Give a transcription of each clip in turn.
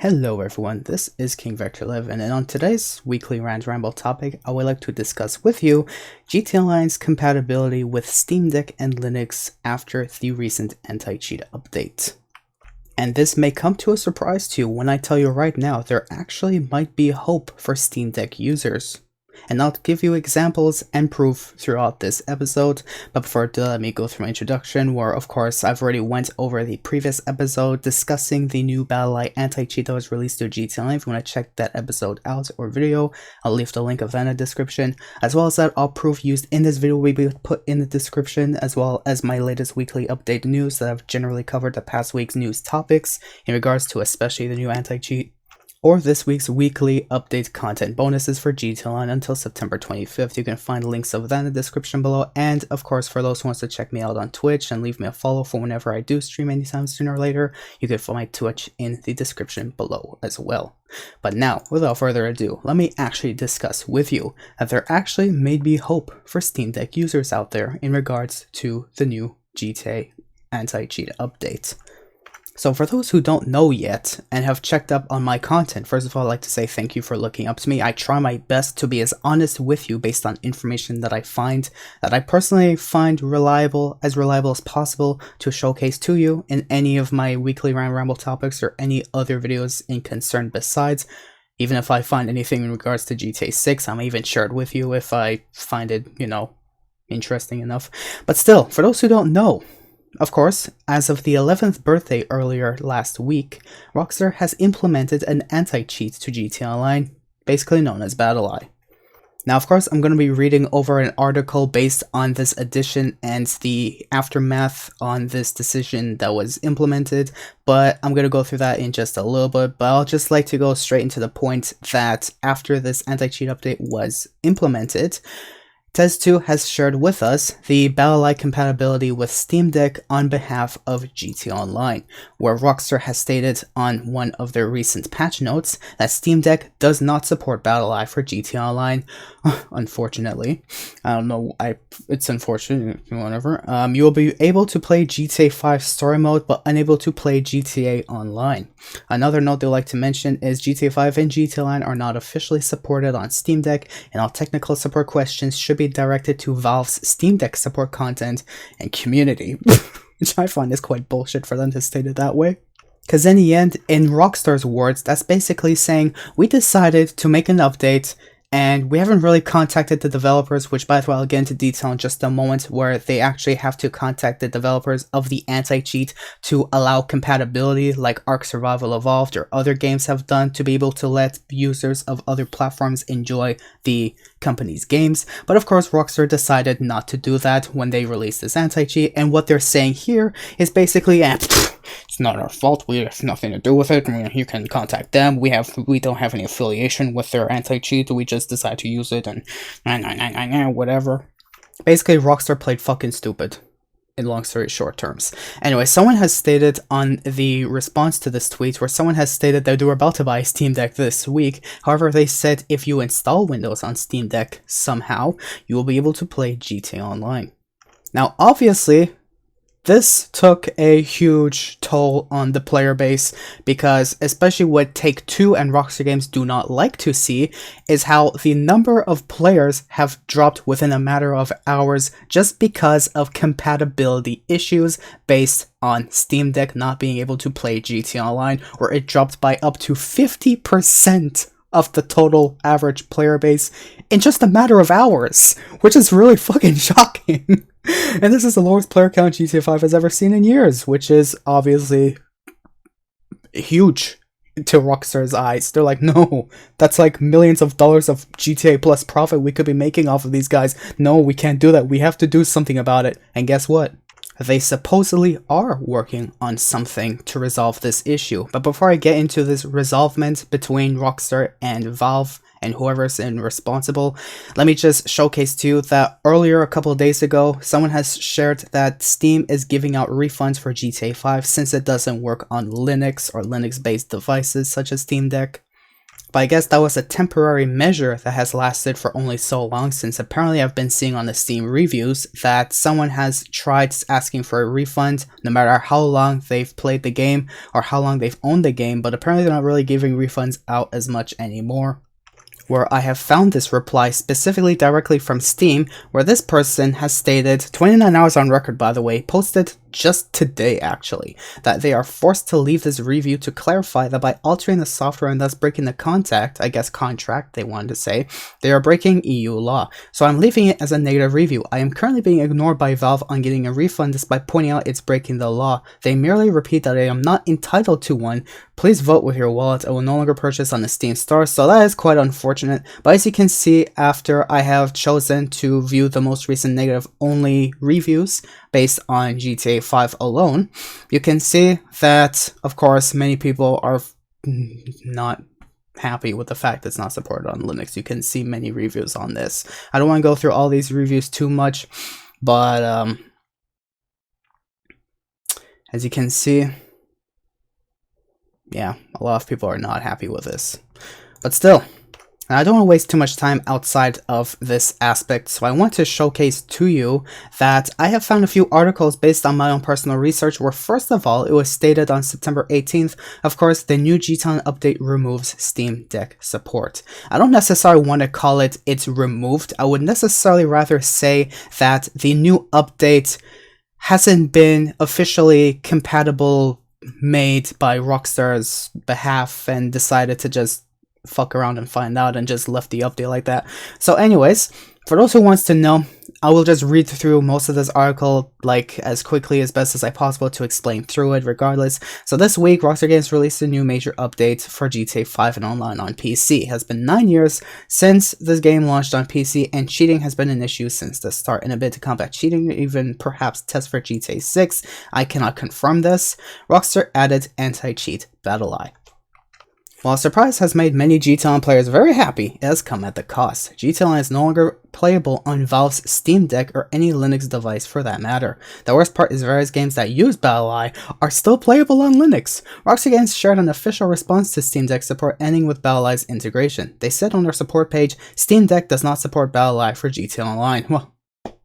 Hello everyone, this is King Vector 11, and on today's weekly rant ramble topic, I would like to discuss with you GTA Online's compatibility with Steamdeck and Linux after the recent anti-cheat update. And this may come to a surprise to you when I tell you right now there actually might be hope for Steam Deck users. And I'll give you examples and proof throughout this episode, but before that, let me go through my introduction, where of course I've already went over the previous episode discussing the new BattleEye anti-cheat that was released to GTA Online. If you want to check that episode out or video, I'll leave the link of that in the description, as well as that all proof used in this video will be put in the description, as well as my latest weekly update news that I've generally covered the past week's news topics in regards to especially the new anti-cheat, or this week's weekly update content bonuses for GTA Online until September 25th. You can find links of that in the description below, and of course for those who wants to check me out on Twitch and leave me a follow for whenever I do stream anytime sooner or later, you can find my Twitch in the description below as well. But now, without further ado, let me actually discuss with you that there actually may be hope for Steam Deck users out there in regards to the new GTA anti-cheat update. So for those who don't know yet and have checked up on my content, first of all, I'd like to say thank you for looking up to me. I try my best to be as honest with you based on information that I find, that I personally find reliable as possible to showcase to you in any of my weekly rant ramble topics or any other videos in concern besides. Even if I find anything in regards to GTA 6, I'm even share it with you if I find it, interesting enough. But still, for those who don't know, of course, as of the 11th birthday earlier last week, Rockstar has implemented an anti-cheat to GTA Online, basically known as BattlEye. Now, of course, I'm going to be reading over an article based on this addition and the aftermath on this decision that was implemented, but I'm going to go through that in just a little bit. But I'll just like to go straight into the point that after this anti-cheat update was implemented, Tez2 has shared with us the BattleEye compatibility with Steam Deck on behalf of GTA Online, where Rockstar has stated on one of their recent patch notes that Steam Deck does not support BattleEye for GTA Online. Unfortunately, I don't know, it's unfortunate, whatever. You will be able to play GTA 5 story mode, but unable to play GTA Online. Another note they'd like to mention is GTA 5 and GTA Online are not officially supported on Steam Deck, and all technical support questions should be directed to Valve's Steam Deck support content and community, which I find is quite bullshit for them to state it that way. Because in the end, in Rockstar's words, that's basically saying, we decided to make an update and we haven't really contacted the developers, which by the way I'll get into detail in just a moment, where they actually have to contact the developers of the anti-cheat to allow compatibility like Ark Survival Evolved or other games have done, to be able to let users of other platforms enjoy the company's games. But of course Rockstar decided not to do that when they released this anti-cheat, and what they're saying here is basically, it's not our fault, we have nothing to do with it, you can contact them, we don't have any affiliation with their anti-cheat, we just decide to use it and whatever. Basically Rockstar played fucking stupid in long story short terms. Anyway, someone has stated on the response to this tweet, where someone has stated that they were about to buy a Steam Deck this week. However, they said if you install Windows on Steam Deck somehow, you will be able to play GTA Online. Now, obviously, this took a huge toll on the player base, because especially what Take-Two and Rockstar Games do not like to see is how the number of players have dropped within a matter of hours just because of compatibility issues based on Steam Deck not being able to play GTA Online, where it dropped by up to 50% of the total average player base in just a matter of hours, which is really fucking shocking. And this is the lowest player count GTA 5 has ever seen in years, which is obviously huge to Rockstar's eyes. They're like, no, that's like millions of dollars of GTA Plus profit we could be making off of these guys. No, we can't do that. We have to do something about it. And guess what? They supposedly are working on something to resolve this issue. But before I get into this resolvement between Rockstar and Valve and whoever's responsible, let me just showcase to you that earlier, a couple of days ago, someone has shared that Steam is giving out refunds for GTA 5 since it doesn't work on Linux or Linux-based devices such as Steam Deck. But I guess that was a temporary measure that has lasted for only so long, since apparently I've been seeing on the Steam reviews that someone has tried asking for a refund no matter how long they've played the game or how long they've owned the game, but apparently they're not really giving refunds out as much anymore. Where I have found this reply specifically directly from Steam, where this person has stated, 29 hours on record by the way, posted just today actually, that they are forced to leave this review to clarify that by altering the software and thus breaking the contract they wanted to say, they are breaking EU law. So I'm leaving it as a negative review. I am currently being ignored by Valve on getting a refund despite pointing out it's breaking the law. They merely repeat that I am not entitled to one. Please vote with your wallet. I will no longer purchase on the Steam store. So that is quite unfortunate. But as you can see, after I have chosen to view the most recent negative only reviews based on GTA 5 alone, you can see that, of course, many people are not happy with the fact it's not supported on Linux. You can see many reviews on this. I don't want to go through all these reviews too much, but as you can see, yeah, a lot of people are not happy with this. But still, I don't want to waste too much time outside of this aspect, so I want to showcase to you that I have found a few articles based on my own personal research where, first of all, it was stated on September 18th, of course, the new GTON update removes Steam Deck support. I don't necessarily want to call it it's removed. I would necessarily rather say that the new update hasn't been officially compatible made by Rockstar's behalf and decided to just fuck around and find out and just left the update like that. So anyways, for those who wants to know, I will just read through most of this article like as quickly as best as I possible to explain through it regardless. So this week, Rockstar Games released a new major update for GTA 5 and online on PC. It has been 9 years since this game launched on PC, and cheating has been an issue since the start. In a bid to combat cheating, even perhaps test for GTA 6, I cannot confirm this, Rockstar added anti-cheat BattleEye. While Surprise has made many GTON players very happy, it has come at the cost. GTON is no longer playable on Valve's Steam Deck or any Linux device for that matter. The worst part is various games that use BattleEye are still playable on Linux. Rockstar Games shared an official response to Steam Deck support ending with BattleEye's integration. They said on their support page, Steam Deck does not support BattleEye for GTA Online. Well,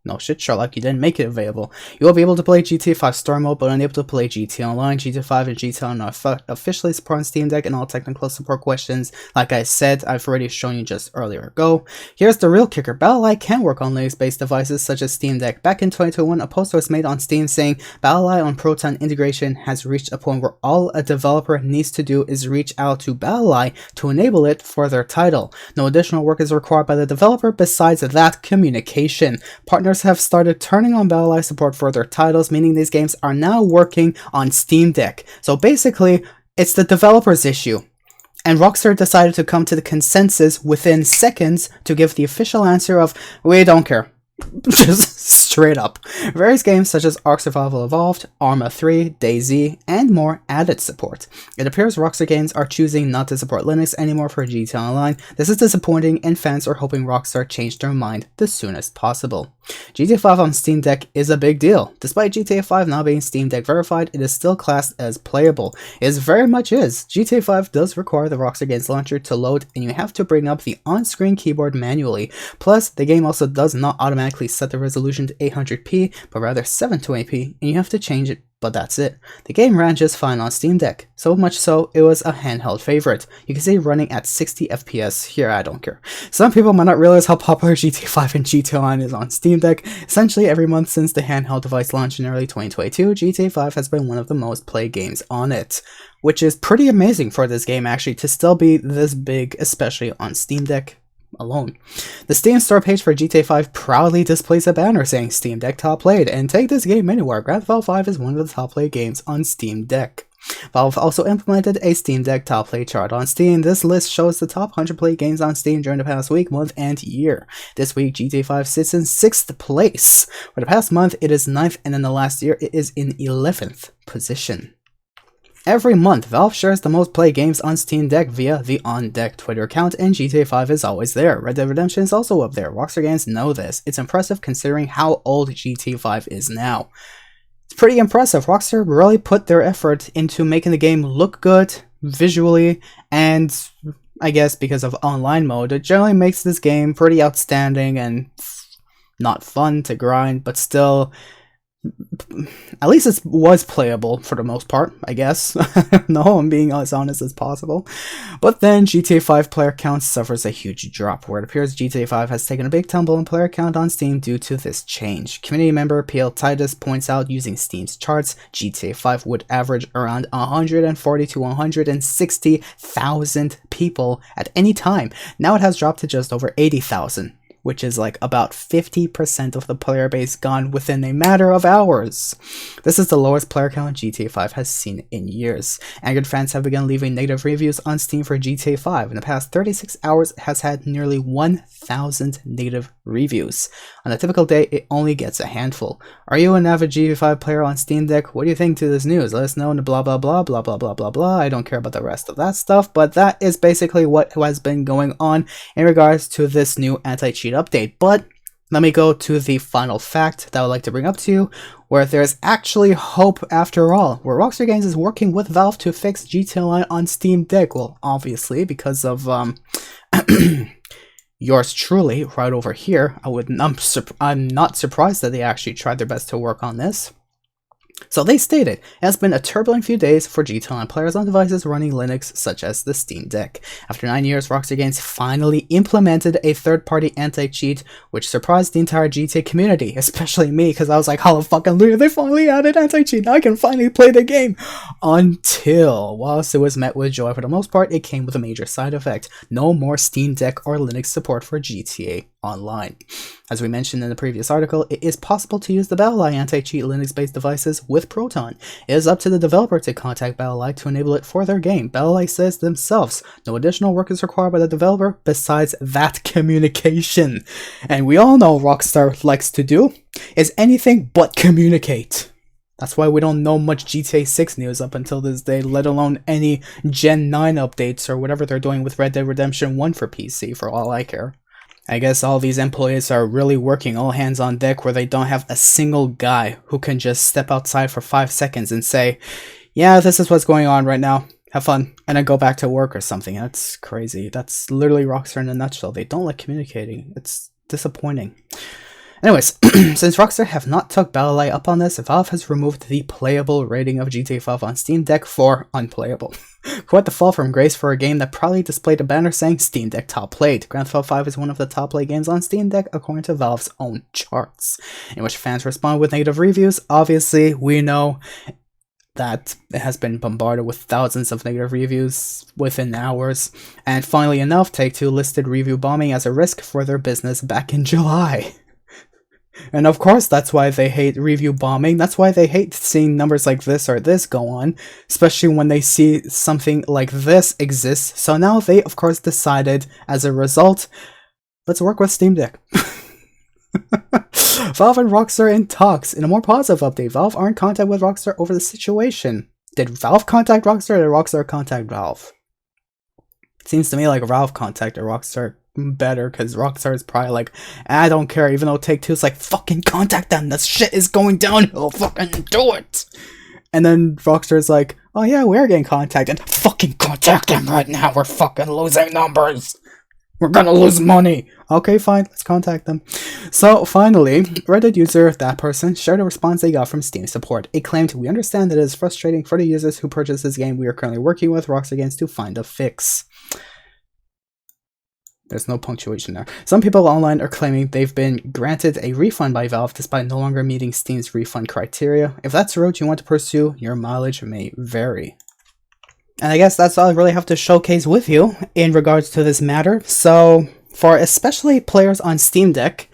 no shit, Sherlock, you didn't make it available. You will be able to play GTA 5 Story Mode, but unable to play GTA Online. GTA 5 and GTA Online are officially support on Steam Deck, and all technical support questions, like I said, I've already shown you just earlier ago. Here's the real kicker. BattleEye can work on Linux-based devices such as Steam Deck. Back in 2021, a post was made on Steam saying BattleEye on Proton integration has reached a point where all a developer needs to do is reach out to BattleEye to enable it for their title. No additional work is required by the developer besides that communication. Partners have started turning on BattleEye support for their titles, meaning these games are now working on Steam Deck. So basically, it's the developer's issue. And Rockstar decided to come to the consensus within seconds to give the official answer of, we don't care. Just straight up. Various games such as Ark Survival Evolved, Arma 3, DayZ, and more added support. It appears Rockstar Games are choosing not to support Linux anymore for GTA Online. This is disappointing, and fans are hoping Rockstar change their mind the soonest possible. GTA 5 on Steam Deck is a big deal. Despite GTA 5 now being Steam Deck verified, it is still classed as playable. It very much is. GTA 5 does require the Rockstar Games launcher to load, and you have to bring up the on-screen keyboard manually. Plus, the game also does not automatically set the resolution to 800p, but rather 720p, and you have to change it, but that's it. The game ran just fine on Steam Deck, so much so it was a handheld favorite. You can see running at 60 FPS, here I don't care. Some people might not realize how popular GTA 5 and GTA Online is on Steam Deck. Essentially every month since the handheld device launched in early 2022, GTA 5 has been one of the most played games on it, which is pretty amazing for this game actually to still be this big, especially on Steam Deck alone. The Steam store page for GTA 5 proudly displays a banner saying Steam Deck top played, and take this game anywhere. Grand Theft Auto 5 is one of the top played games on Steam Deck. Valve also implemented a Steam Deck top play chart on Steam. This list shows the top 100 played games on Steam during the past week, month, and year. This week, GTA 5 sits in 6th place. For the past month, it is 9th, and in the last year, it is in 11th position. Every month, Valve shares the most played games on Steam Deck via the On Deck Twitter account, and GTA 5 is always there. Red Dead Redemption is also up there. Rockstar Games know this. It's impressive considering how old GTA 5 is now. It's pretty impressive. Rockstar really put their effort into making the game look good visually and I guess because of online mode, it generally makes this game pretty outstanding and not fun to grind, but still, at least it was playable for the most part, I guess. No, I'm being as honest as possible. But then GTA 5 player count suffers a huge drop, where it appears GTA 5 has taken a big tumble in player count on Steam due to this change. Community member PL Titus points out using Steam's charts, GTA 5 would average around 140 to 160,000 people at any time. Now it has dropped to just over 80,000. Which is like about 50% of the player base gone within a matter of hours. This is the lowest player count GTA 5 has seen in years. Angered fans have begun leaving negative reviews on Steam for GTA 5. In the past 36 hours, it has had nearly 1,000 negative reviews. On a typical day, it only gets a handful. Are you an avid GTA 5 player on Steamdeck? What do you think to this news? Let us know in the blah blah blah blah blah blah blah blah. I don't care about the rest of that stuff, but that is basically what has been going on in regards to this new anti-cheat update. But let me go to the final fact that I would like to bring up to you, where there's actually hope after all, where Rockstar Games is working with Valve to fix GTA Online on Steam Deck. Well, obviously, because of yours truly right over here. I'm not surprised that they actually tried their best to work on this. So they stated, it has been a turbulent few days for GTA Online players on devices running Linux such as the Steam Deck. After 9 years, Rockstar Games finally implemented a third-party anti-cheat, which surprised the entire GTA community, especially me, because I was like, hallelujah, they finally added anti-cheat, now I can finally play the game! Until, whilst it was met with joy for the most part, it came with a major side effect. No more Steam Deck or Linux support for GTA Online. As we mentioned in the previous article, it is possible to use the BattleEye anti-cheat Linux-based devices with Proton. It is up to the developer to contact BattleEye to enable it for their game. BattleEye says themselves, no additional work is required by the developer besides that communication. And we all know Rockstar likes to do is anything but communicate. That's why we don't know much GTA 6 news up until this day, let alone any Gen 9 updates or whatever they're doing with Red Dead Redemption 1 for PC, for all I care. I guess all these employees are really working all hands on deck where they don't have a single guy who can just step outside for 5 seconds and say, yeah, this is what's going on right now, have fun, and then go back to work or something. That's crazy. That's literally Rockstar in a nutshell. They don't like communicating. It's disappointing. Anyways, since Rockstar have not took BattleEye up on this, Valve has removed the playable rating of GTA 5 on Steam Deck for unplayable. Quite the fall from grace for a game that probably displayed a banner saying Steam Deck top played. Grand Theft Auto 5 is one of the top played games on Steam Deck according to Valve's own charts, in which fans respond with negative reviews. Obviously, we know that it has been bombarded with thousands of negative reviews within hours, and funnily enough, Take-Two listed review bombing as a risk for their business back in July. And of course, that's why they hate review bombing. That's why they hate seeing numbers like this or this go on, especially when they see something like this exists. So now they, of course, decided, as a result, let's work with Steam Deck. Valve and Rockstar in talks. In a more positive update, Valve are in contact with Rockstar over the situation. Did Valve contact Rockstar or did Rockstar contact Valve? It seems to me like Valve contacted Rockstar better, because Rockstar is probably like, I don't care, even though Take-Two is like, fucking contact them, this shit is going downhill, fucking do it! And then Rockstar is like, oh yeah, we're getting contacted, fucking contact them right now, we're fucking losing numbers! We're gonna lose money! Okay, fine, let's contact them. So, finally, Reddit user, that person, shared a response they got from Steam support. It claimed, we understand that it is frustrating for the users who purchased this game. We are currently working with Rockstar Games to find a fix. There's no punctuation there. Some people online are claiming they've been granted a refund by Valve despite no longer meeting Steam's refund criteria. If that's the route you want to pursue, your mileage may vary. And I guess that's all I really have to showcase with you in regards to this matter. So, for especially players on Steam Deck,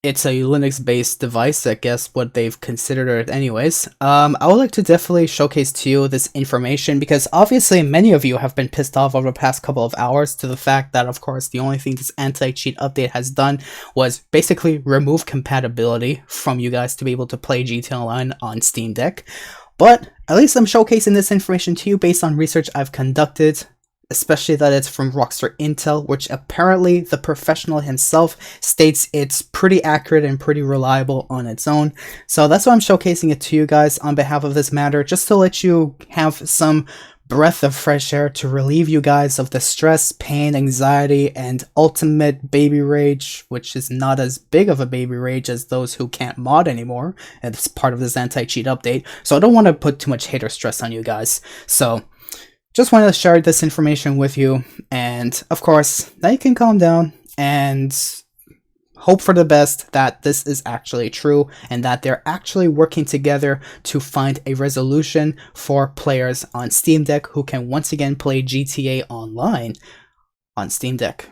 it's a Linux-based device, I guess what they've considered it anyways. I would like to definitely showcase to you this information because obviously many of you have been pissed off over the past couple of hours to the fact that, of course, the only thing this anti-cheat update has done was basically remove compatibility from you guys to be able to play GTA Online on Steam Deck. But at least I'm showcasing this information to you based on research I've conducted, especially that it's from Rockstar Intel, which apparently the professional himself states it's pretty accurate and pretty reliable on its own. So that's why I'm showcasing it to you guys on behalf of this matter, just to let you have some breath of fresh air to relieve you guys of the stress, pain, anxiety, and ultimate baby rage, which is not as big of a baby rage as those who can't mod anymore. It's part of this anti-cheat update, so I don't want to put too much hate or stress on you guys. So just wanted to share this information with you, and of course, now you can calm down and hope for the best that this is actually true and that they're actually working together to find a resolution for players on Steam Deck who can once again play GTA Online on Steam Deck.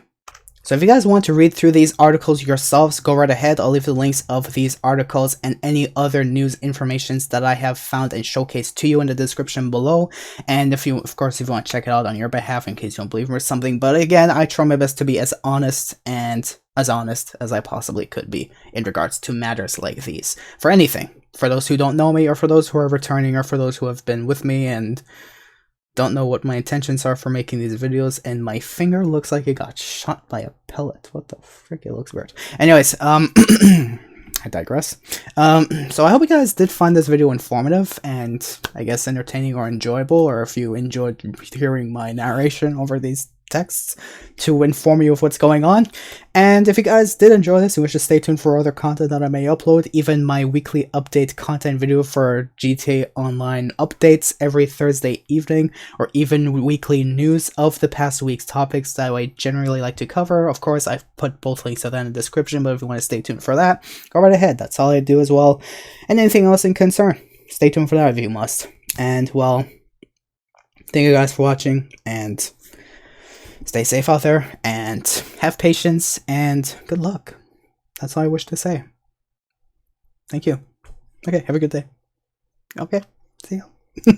So if you guys want to read through these articles yourselves, go right ahead. I'll leave the links of these articles and any other news informations that I have found and showcased to you in the description below. And if you, of course, if you want to check it out on your behalf in case you don't believe me or something. But again, I try my best to be as honest as I possibly could be in regards to matters like these. For anything. For those who don't know me, or for those who are returning, or for those who have been with me and don't know what my intentions are for making these videos, and my finger looks like it got shot by a pellet. What the frick? It looks weird. Anyways, I digress. So I hope you guys did find this video informative and I guess entertaining or enjoyable, or if you enjoyed hearing my narration over these texts to inform you of what's going on. And if you guys did enjoy this and wish to stay tuned for other content that I may upload, even my weekly update content video for GTA Online updates every Thursday evening, or even weekly news of the past week's topics that I generally like to cover. Of course, I've put both links of that in the description, but if you want to stay tuned for that, go right ahead. That's all I do as well. And anything else in concern, stay tuned for that if you must. And well, thank you guys for watching, and stay safe out there, and have patience, and good luck. That's all I wish to say. Thank you. Okay, have a good day. Okay, see you.